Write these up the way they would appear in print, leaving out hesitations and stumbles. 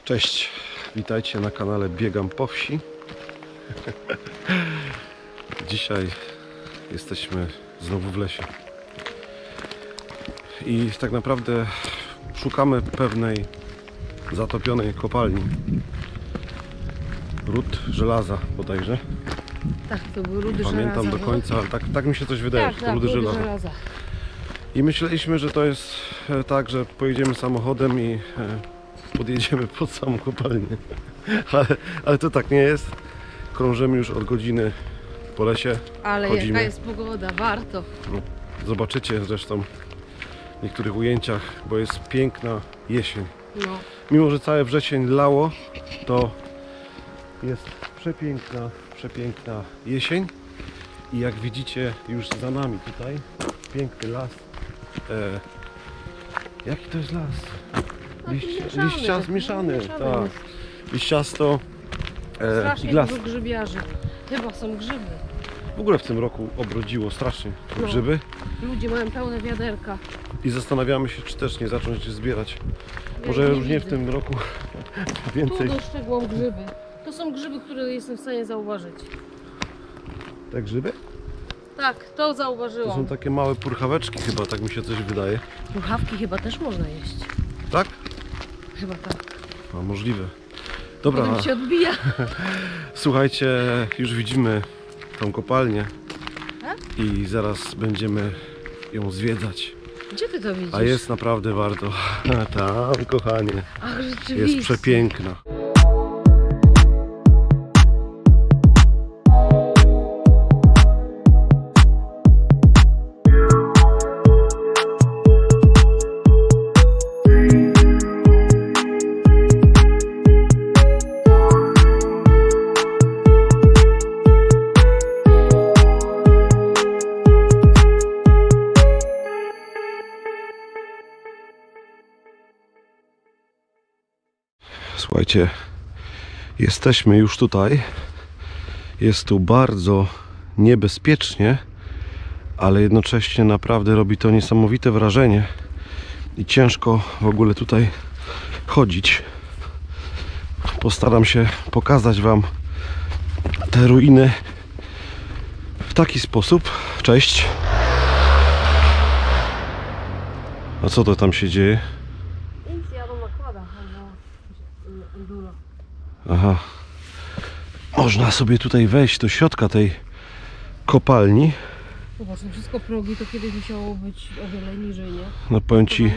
Cześć, witajcie na kanale Biegam po wsi. Dzisiaj jesteśmy znowu w lesie i tak naprawdę szukamy pewnej zatopionej kopalni. Ród żelaza bodajże. Tak, to był rudy żelaza. Pamiętam do końca, ale tak mi się coś wydaje, że to rudy żelaza. I myśleliśmy, że to jest tak, że pojedziemy samochodem i podjedziemy pod samą kopalnię. Ale to tak nie jest. Krążymy już od godziny po lesie. Ale chodzimy. Jaka jest pogoda, warto. No, zobaczycie zresztą w niektórych ujęciach, bo jest piękna jesień. No. Mimo że cały wrzesień lało, to jest przepiękna jesień. I jak widzicie już za nami tutaj piękny las. Jaki to jest las? Mieszany, tak. Liściasto Strasznie i las. dużo grzybiarzy. Chyba są grzyby. W ogóle w tym roku obrodziło strasznie grzyby. Ludzie mają pełne wiaderka. I zastanawiamy się, czy też nie zacząć zbierać. Może już nie w tym roku więcej. Tu dostrzegłam grzyby. To są grzyby, które jestem w stanie zauważyć. Te grzyby? Tak, to To zauważyłam. są takie małe purchaweczki chyba, tak mi się coś wydaje. Puchawki chyba też można jeść. Tak? Chyba tak. A, możliwe. Dobra, Potem się odbija. słuchajcie, już widzimy tą kopalnię i zaraz będziemy ją zwiedzać. Gdzie ty to widzisz? A jest naprawdę warto. Tam, kochanie. Ach, rzeczywiście. Jest przepiękna. Słuchajcie, jesteśmy już tutaj. Jest tu bardzo niebezpiecznie, ale jednocześnie naprawdę robi to niesamowite wrażenie i ciężko w ogóle tutaj chodzić. Postaram się pokazać wam te ruiny w taki sposób. Cześć. A co to tam się dzieje? Aha. Można sobie tutaj wejść do środka tej kopalni. Zobacz, to wszystko progi, to kiedyś musiało być o wiele niżej, nie? No powiem ci.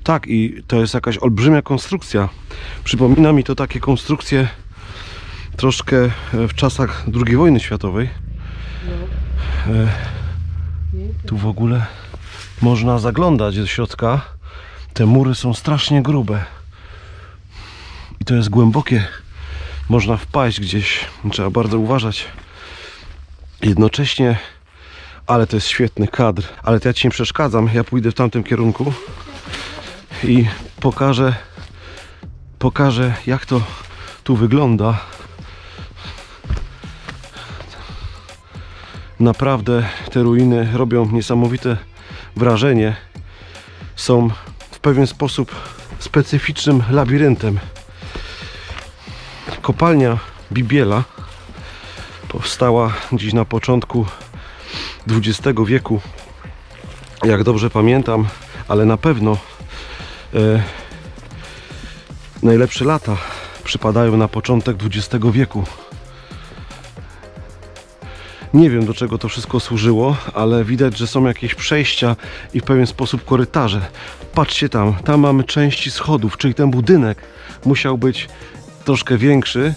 Tak, i to jest jakaś olbrzymia konstrukcja. Przypomina mi to takie konstrukcje troszkę w czasach II wojny światowej. No. Tu w ogóle można zaglądać do środka. Te mury są strasznie grube. I to jest głębokie. Można wpaść gdzieś. Trzeba bardzo uważać. Jednocześnie, ale to jest świetny kadr. Ale to ja ci nie przeszkadzam. Ja pójdę w tamtym kierunku i pokażę jak to tu wygląda. Naprawdę te ruiny robią niesamowite wrażenie. Są w pewien sposób specyficznym labiryntem. Kopalnia Bibiela powstała gdzieś na początku XX wieku, jak dobrze pamiętam, ale na pewno najlepsze lata przypadają na początek XX wieku. Nie wiem, do czego to wszystko służyło, ale widać, że są jakieś przejścia i w pewien sposób korytarze. Patrzcie tam mamy części schodów, czyli ten budynek musiał być troszkę większy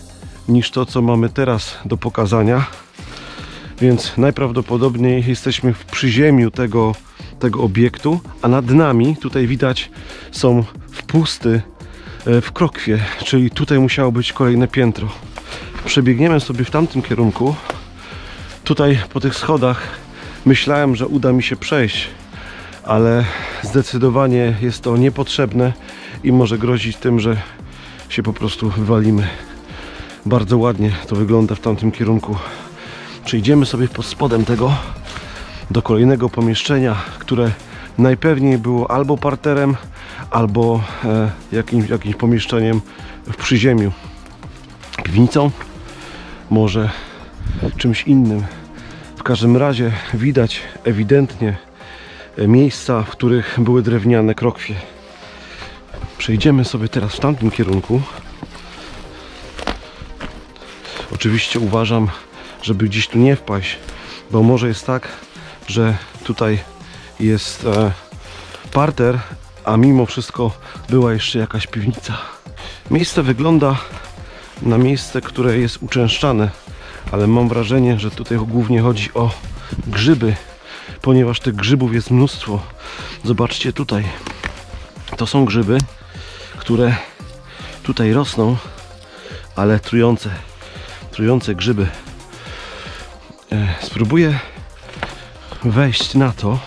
niż to, co mamy teraz do pokazania, więc najprawdopodobniej jesteśmy w przyziemiu tego obiektu, a nad nami tutaj widać są wpusty w krokwie, czyli tutaj musiało być kolejne piętro. Przebiegniemy sobie w tamtym kierunku. Tutaj po tych schodach myślałem, że uda mi się przejść, ale zdecydowanie jest to niepotrzebne i może grozić tym, że się po prostu wywalimy. Bardzo ładnie to wygląda w tamtym kierunku. Przejdziemy sobie pod spodem tego do kolejnego pomieszczenia, które najpewniej było albo parterem, albo jakimś pomieszczeniem w przyziemiu. Piwnicą, może czymś innym. W każdym razie widać ewidentnie miejsca, w których były drewniane krokwie. Przejdziemy sobie teraz w tamtym kierunku. Oczywiście uważam, żeby gdzieś tu nie wpaść, bo może jest tak, że tutaj jest parter, a mimo wszystko była jeszcze jakaś piwnica. Miejsce wygląda na miejsce, które jest uczęszczane, ale mam wrażenie, że tutaj głównie chodzi o grzyby, ponieważ tych grzybów jest mnóstwo. Zobaczcie tutaj, to są grzyby, które tutaj rosną, ale trujące grzyby. Spróbuję wejść na to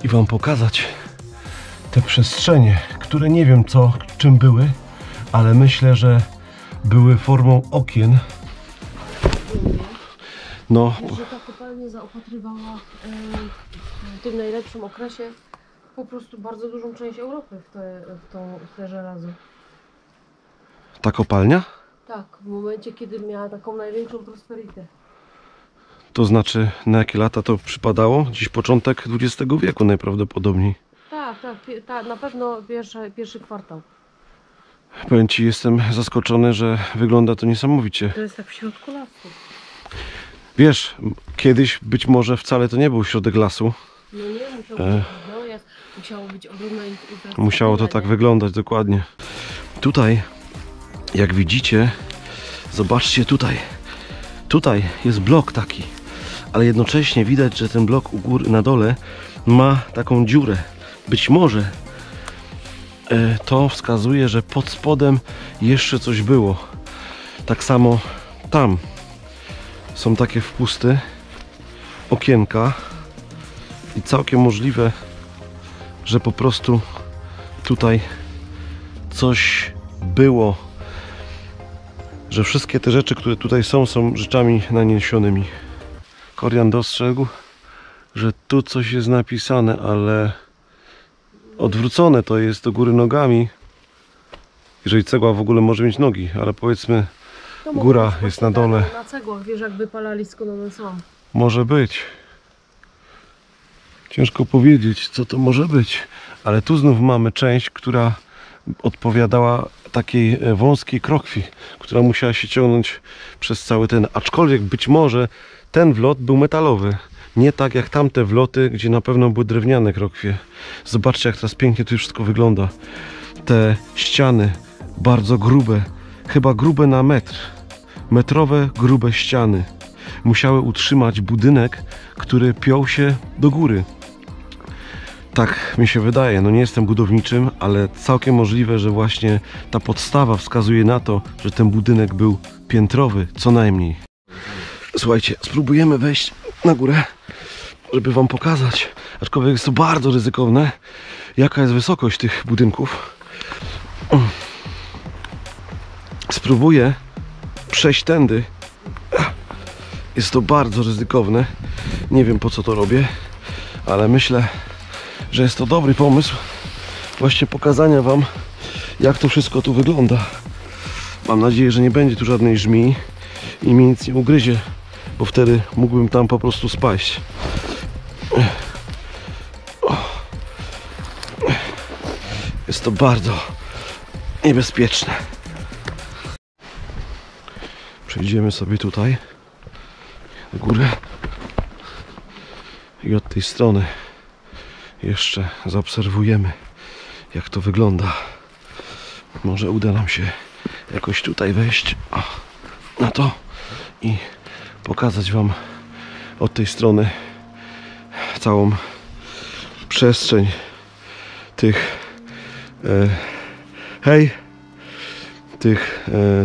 i wam pokazać te przestrzenie, które nie wiem czym były, ale myślę, że były formą okien. No, że ta kopalnia zaopatrywała w tym najlepszym okresie po prostu bardzo dużą część Europy w te żelazo. ta kopalnia? Tak, w momencie, kiedy miała taką największą prosperitę. To znaczy, na jakie lata to przypadało? Dziś początek XX wieku najprawdopodobniej. Tak, na pewno pierwszy kwartał. Powiem ci, jestem zaskoczony, że wygląda to niesamowicie. To jest tak w środku lasu. Wiesz, kiedyś być może wcale to nie był środek lasu. No nie, musiał być dojazd, musiało być ogromna infrastruktura. Musiało to tak wyglądać, dokładnie. Tutaj, jak widzicie, zobaczcie tutaj. Tutaj jest blok taki, ale jednocześnie widać, że ten blok u góry, na dole ma taką dziurę. Być może to wskazuje, że pod spodem jeszcze coś było. Tak samo tam są takie wpusty, okienka i całkiem możliwe, że po prostu tutaj coś było, że wszystkie te rzeczy, które tutaj są rzeczami naniesionymi. Korian dostrzegł, że tu coś jest napisane, ale odwrócone to jest do góry nogami. Jeżeli cegła w ogóle może mieć nogi, ale powiedzmy góra jest na dole. Na cegłach, wiesz, jakby palali, skąd one są. Może być. Ciężko powiedzieć, co to może być. Ale tu znów mamy część, która odpowiadała takiej wąskiej krokwi, która musiała się ciągnąć przez cały ten. Aczkolwiek być może ten wlot był metalowy. Nie tak jak tamte wloty, gdzie na pewno były drewniane krokwie. Zobaczcie, jak teraz pięknie tu wszystko wygląda. Te ściany bardzo grube, chyba grube na metr. Metrowe, grube ściany musiały utrzymać budynek, który piął się do góry. Tak mi się wydaje, no nie jestem budowniczym, ale całkiem możliwe, że właśnie ta podstawa wskazuje na to, że ten budynek był piętrowy, co najmniej. Słuchajcie, spróbujemy wejść na górę, żeby wam pokazać, aczkolwiek jest to bardzo ryzykowne, jaka jest wysokość tych budynków. Spróbuję przejść tędy. Jest to bardzo ryzykowne. Nie wiem, po co to robię, ale myślę, że jest to dobry pomysł właśnie pokazania wam, jak to wszystko tu wygląda. Mam nadzieję, że nie będzie tu żadnej żmii i mnie nic nie ugryzie, bo wtedy mógłbym tam po prostu spaść. Jest to bardzo niebezpieczne. Przejdziemy sobie tutaj do góry i od tej strony jeszcze zaobserwujemy, jak to wygląda. Może uda nam się jakoś tutaj wejść na to i pokazać wam od tej strony całą przestrzeń tych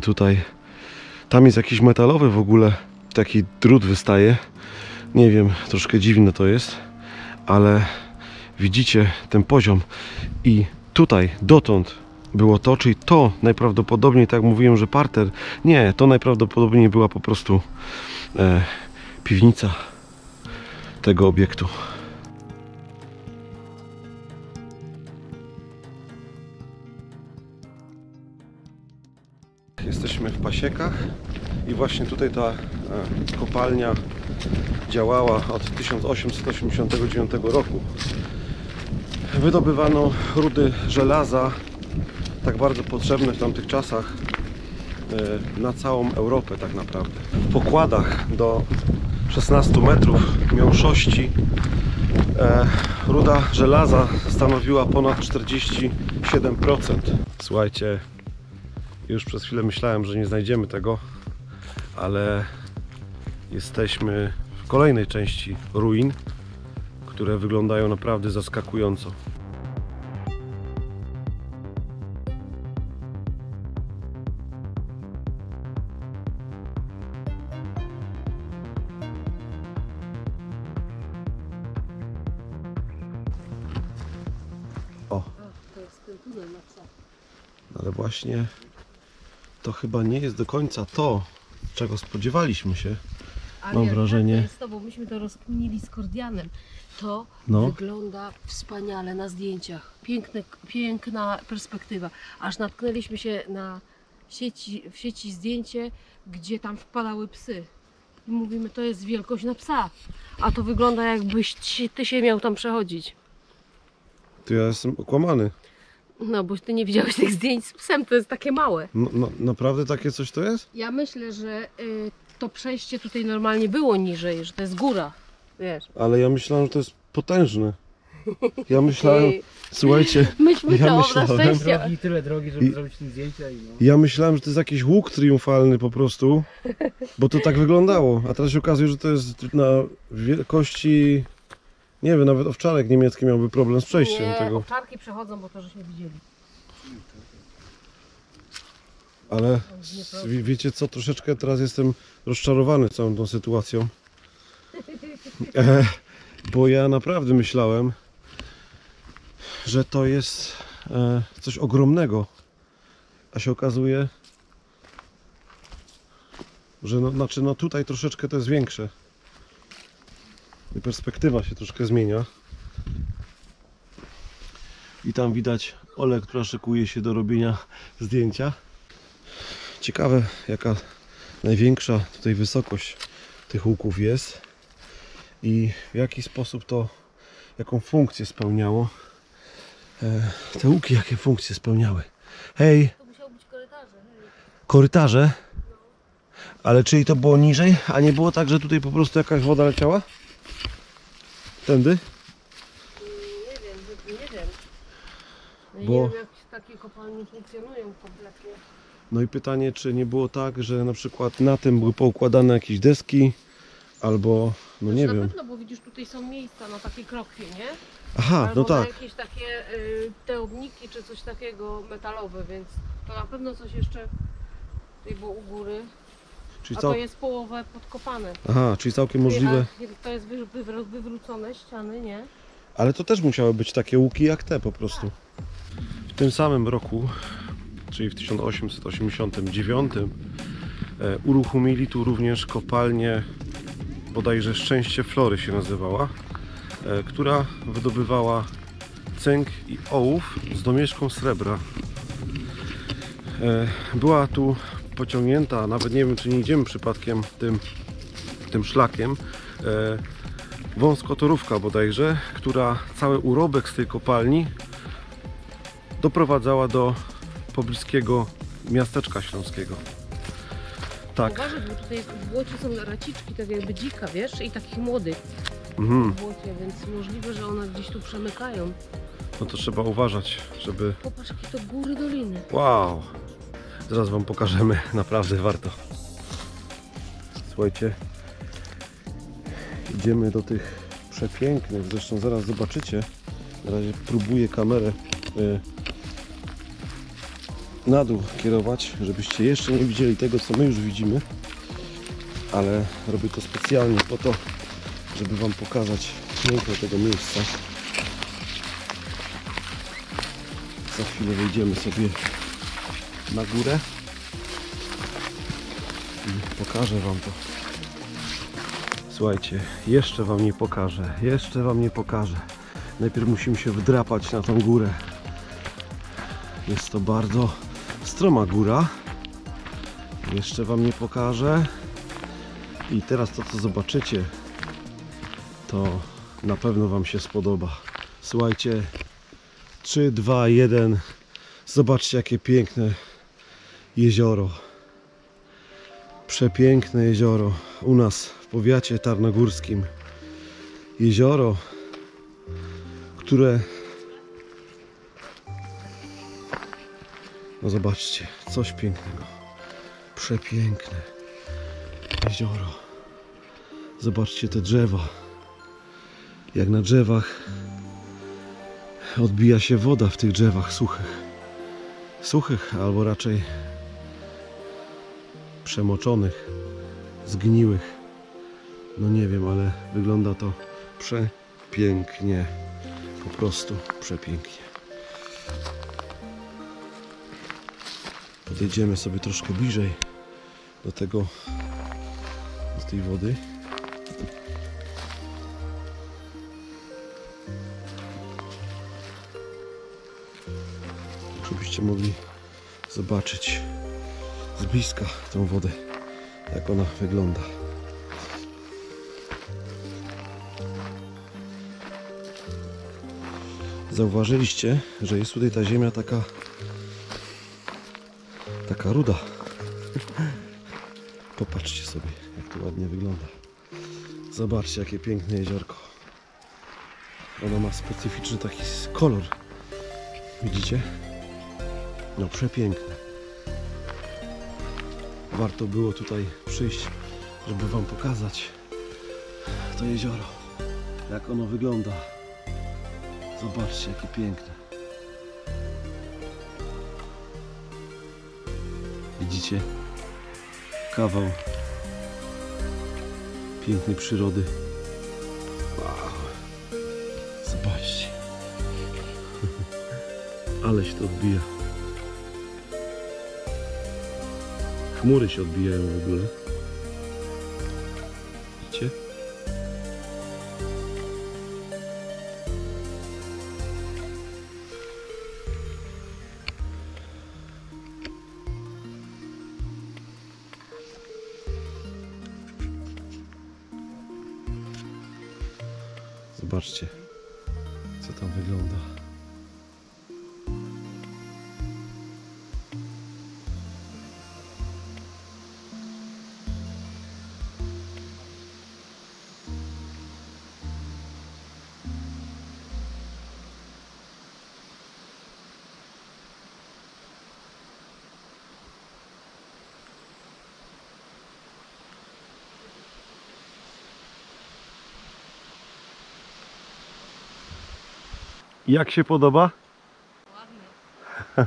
tutaj. Tam jest jakiś metalowy w ogóle, taki drut wystaje. Nie wiem, troszkę dziwne to jest, ale widzicie ten poziom i tutaj dotąd było to, czyli to najprawdopodobniej, tak jak mówiłem, że parter, nie, to najprawdopodobniej była po prostu piwnica tego obiektu. jesteśmy w Pasiekach i właśnie tutaj ta kopalnia działała od 1889 roku. Wydobywano rudy żelaza, tak bardzo potrzebne w tamtych czasach na całą Europę tak naprawdę. W pokładach do 16 metrów miąższości ruda żelaza stanowiła ponad 47%. Słuchajcie, już przez chwilę myślałem, że nie znajdziemy tego, ale jesteśmy w kolejnej części ruin, które wyglądają naprawdę zaskakująco. O, To jest ten tunel na psa. ale właśnie to chyba nie jest do końca to, czego spodziewaliśmy się. Mam wrażenie. Tak, to jest to, bo myśmy to rozkminili z Kordianem. To wygląda wspaniale na zdjęciach. Piękna perspektywa. Aż natknęliśmy się na w sieci zdjęcie, gdzie tam wpadały psy. I mówimy, to jest wielkość na psa. A to wygląda, jakbyś ty się miał tam przechodzić. To ja jestem okłamany. No, bo ty nie widziałeś tych zdjęć z psem, to jest takie małe. No, naprawdę takie coś to jest? Ja myślę, że to przejście tutaj normalnie było niżej, że to jest góra, wiesz. Ale ja myślałem, że to jest potężne. Ja myślałem, słuchajcie, Myśmy ja to na myślałem, szczęście. Drogi, tyle drogi, żeby zrobić tym zdjęcia i no. ja myślałem, że to jest jakiś łuk triumfalny po prostu, bo to tak wyglądało, a teraz się okazuje, że to jest na wielkości, nie wiem, nawet owczarek niemiecki miałby problem z przejściem Nie, tego. owczarki przechodzą, bo to żeśmy widzieli. Ale wiecie co, troszeczkę teraz jestem rozczarowany całą tą sytuacją. Bo ja naprawdę myślałem, że to jest coś ogromnego. A się okazuje, że no tutaj troszeczkę to jest większe. I perspektywa się troszkę zmienia. I tam widać Olę, która szykuje się do robienia zdjęcia. Ciekawe, jaka największa tutaj wysokość tych łuków jest i w jaki sposób to, jaką funkcję spełniało. Te łuki jakie funkcje spełniały. Hej! To musiało być korytarze. Hej. Korytarze? Ale czyli to było niżej, a nie było tak, że tutaj po prostu jakaś woda leciała? Tędy? Nie wiem. No Bo- nie wiem, jak takie kopalnie funkcjonują kompletnie. No i pytanie, czy nie było tak, że na przykład na tym były poukładane jakieś deski, albo, no nie Na wiem. pewno, bo widzisz, tutaj są miejsca na takie krokwie, nie? Aha, Albo no na tak. jakieś takie teobniki czy coś takiego metalowe, więc to na pewno coś jeszcze tutaj było u góry. Czyli A cał... to jest połowę podkopane. Aha, czyli całkiem możliwe. A to jest wywrócone ściany, nie? Ale to też musiały być takie łuki jak te po prostu. W tym samym roku, czyli w 1889, uruchomili tu również kopalnię, bodajże Szczęście Flory się nazywała, która wydobywała cynk i ołów z domieszką srebra. Była tu pociągnięta, nawet nie wiem, czy nie idziemy przypadkiem tym szlakiem, wąskotorówka bodajże, która cały urobek z tej kopalni doprowadzała do pobliskiego miasteczka śląskiego. Tak. Uważaj, bo tutaj w błocie są raciczki, tak jakby dzika, wiesz, i takich młodych Mhm. w błocie, więc możliwe, że one gdzieś tu przemykają. No to trzeba uważać, żeby... Popatrz, jakie to góry, doliny. Wow! Zaraz wam pokażemy, naprawdę warto. Słuchajcie, idziemy do tych przepięknych, zresztą zaraz zobaczycie. Na razie próbuję kamerę na dół kierować, żebyście jeszcze nie widzieli tego, co my już widzimy. Ale robię to specjalnie po to, żeby wam pokazać piękno tego miejsca. Za chwilę wejdziemy sobie na górę i pokażę wam to. Słuchajcie, jeszcze wam nie pokażę. Najpierw musimy się wdrapać na tą górę. Jest to bardzo stroma góra, Jeszcze wam nie pokażę. I teraz to, co zobaczycie, to na pewno wam się spodoba. Słuchajcie, 3, 2, 1. Zobaczcie, jakie piękne jezioro. Przepiękne jezioro u nas w powiacie tarnogórskim. Jezioro, które... No zobaczcie, coś pięknego. Przepiękne jezioro. Zobaczcie te drzewa. Jak na drzewach odbija się woda w tych drzewach suchych. Suchych, albo raczej przemoczonych, zgniłych. No nie wiem, ale wygląda to przepięknie. Po prostu przepięknie. Podejdziemy sobie troszkę bliżej do tej wody. Żebyście mogli zobaczyć z bliska tą wodę, jak ona wygląda. Zauważyliście, że jest tutaj ta ziemia taka ruda. Popatrzcie sobie, jak to ładnie wygląda. Zobaczcie, jakie piękne jeziorko. Ono ma specyficzny taki kolor. Widzicie? No przepiękne. Warto było tutaj przyjść, żeby wam pokazać to jezioro. Jak ono wygląda. Zobaczcie, jakie piękne. Widzicie? Kawał pięknej przyrody. Wow. Zobaczcie. Ale się to odbija. Chmury się odbijają w ogóle. Widzicie? Zobaczcie, co tam wygląda. Jak się podoba? Ładnie. To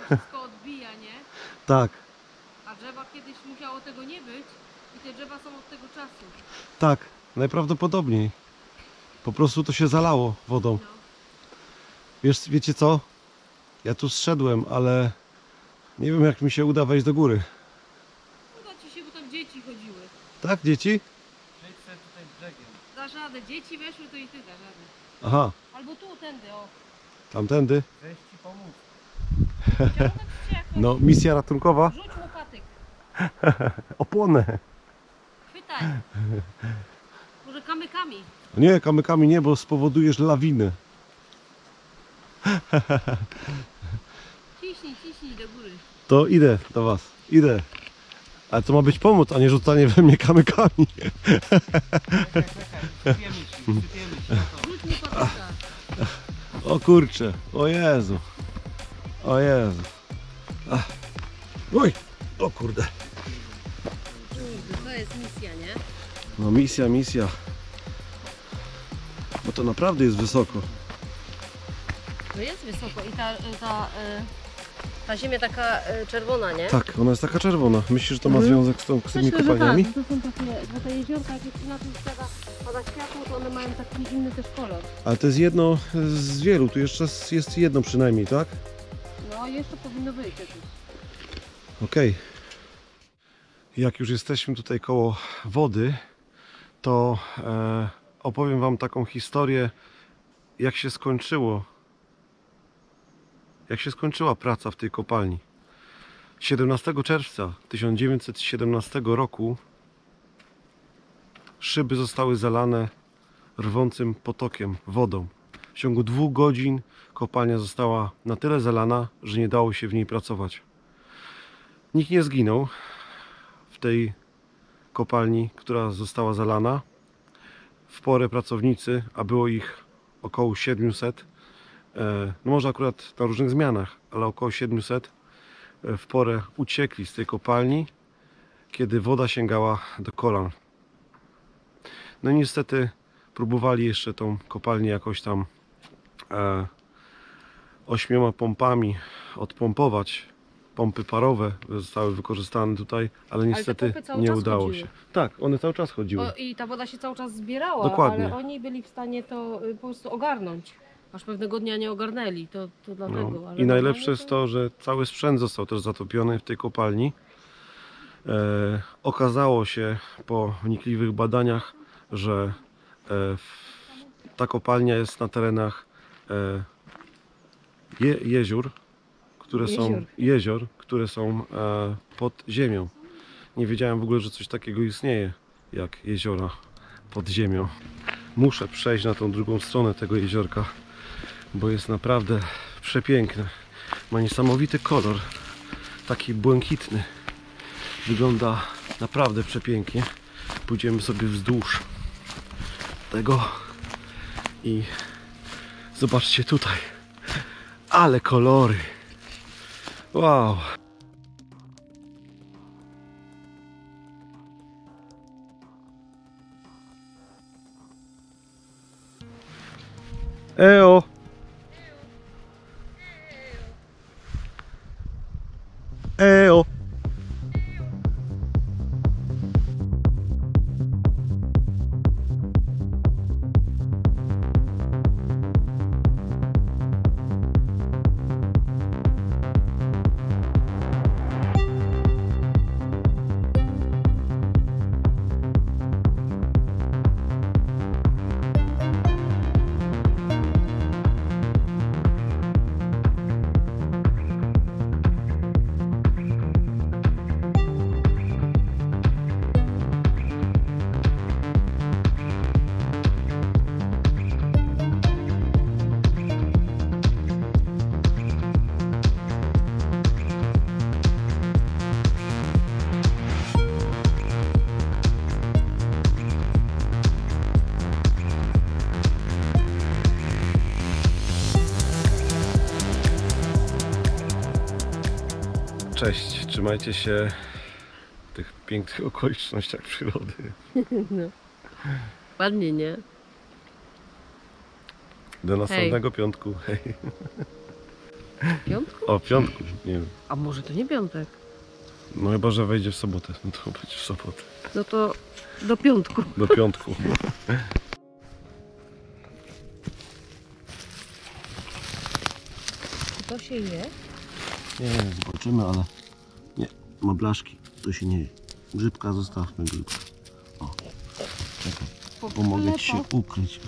wszystko odbija, nie? Tak, A drzewa kiedyś musiało tego nie być i te drzewa są od tego czasu. tak, najprawdopodobniej. Po prostu to się zalało wodą. No. Wiecie co? Ja tu zszedłem, ale nie wiem, jak mi się uda wejść do góry. Uda ci się, bo tam dzieci chodziły. Tak, dzieci? Przejdź sobie tutaj brzegiem. Dasz radę. Dzieci weszły, to i ty dasz radę. Aha, Albo tu, tędy, o. tamtędy. Weź ci pomóc. Ciągnę cię jakoś. No, misja ratunkowa. Rzuć łopatyk. Opłonę. Chwytaj. Może kamykami. Nie, kamykami nie, bo spowodujesz lawinę. Ciśnij do góry. To idę do was, idę. Ale to ma być pomoc, a nie rzucanie we mnie kamykami. Sypiemy ci. Rzuć mu patyka. O kurczę, o Jezu. O Jezu. Ach. Oj, o kurde. Kurde, to jest misja, nie? No misja. Bo to naprawdę jest wysoko. To jest wysoko i ta ziemia taka czerwona, nie? Tak, ona jest taka czerwona. Myślisz, że to ma związek z tymi Myślę, że kopalniami? tak, to są takie, bo te jeziorka, jak jest na tym pada światło, to one mają taki inny też kolor. Ale to jest jedno z wielu, tu jeszcze jest jedno przynajmniej, tak? No jeszcze powinno być jakieś. Okej. Jak już jesteśmy tutaj koło wody, to opowiem wam taką historię, jak się skończyła praca w tej kopalni. 17 czerwca 1917 roku szyby zostały zalane rwącym potokiem, wodą. W ciągu 2 godzin kopalnia została na tyle zalana, że nie dało się w niej pracować. Nikt nie zginął w tej kopalni, która została zalana. W porę pracownicy, a było ich około 700, no może akurat na różnych zmianach, ale około 700, w porę uciekli z tej kopalni, kiedy woda sięgała do kolan. No i niestety próbowali jeszcze tą kopalnię jakoś tam 8 pompami odpompować. Pompy parowe zostały wykorzystane tutaj, ale niestety pompy cały nie czas udało chodziły. się. Tak, one cały czas chodziły. I ta woda się cały czas zbierała, Dokładnie. ale oni byli w stanie to po prostu ogarnąć. Aż pewnego dnia nie ogarnęli, to dlatego. No. Ale I najlepsze normalnie jest to, że cały sprzęt został też zatopiony w tej kopalni. Okazało się po wnikliwych badaniach, że ta kopalnia jest na terenach jezior, które są pod ziemią. Nie wiedziałem w ogóle, że coś takiego istnieje, jak jeziora pod ziemią. Muszę przejść na tą drugą stronę tego jeziorka, bo jest naprawdę przepiękne. Ma niesamowity kolor, taki błękitny. Wygląda naprawdę przepięknie. Pójdziemy sobie wzdłuż tego i zobaczcie tutaj. Ale kolory! Wow! Eo! Eo! Cześć, trzymajcie się w tych pięknych okolicznościach przyrody. No. Ładnie, nie? Do następnego piątku. Hej. Piątku? O, piątku, nie wiem. A może to nie piątek? No chyba, że wejdzie w sobotę. No to będzie w sobotę. No to do piątku. Do piątku. Czy to się je? Nie, zobaczymy, ale nie, ma blaszki, to się nie je. Grzybka zostawmy, grzybka. O, czekaj, pomogę ci się ukryć.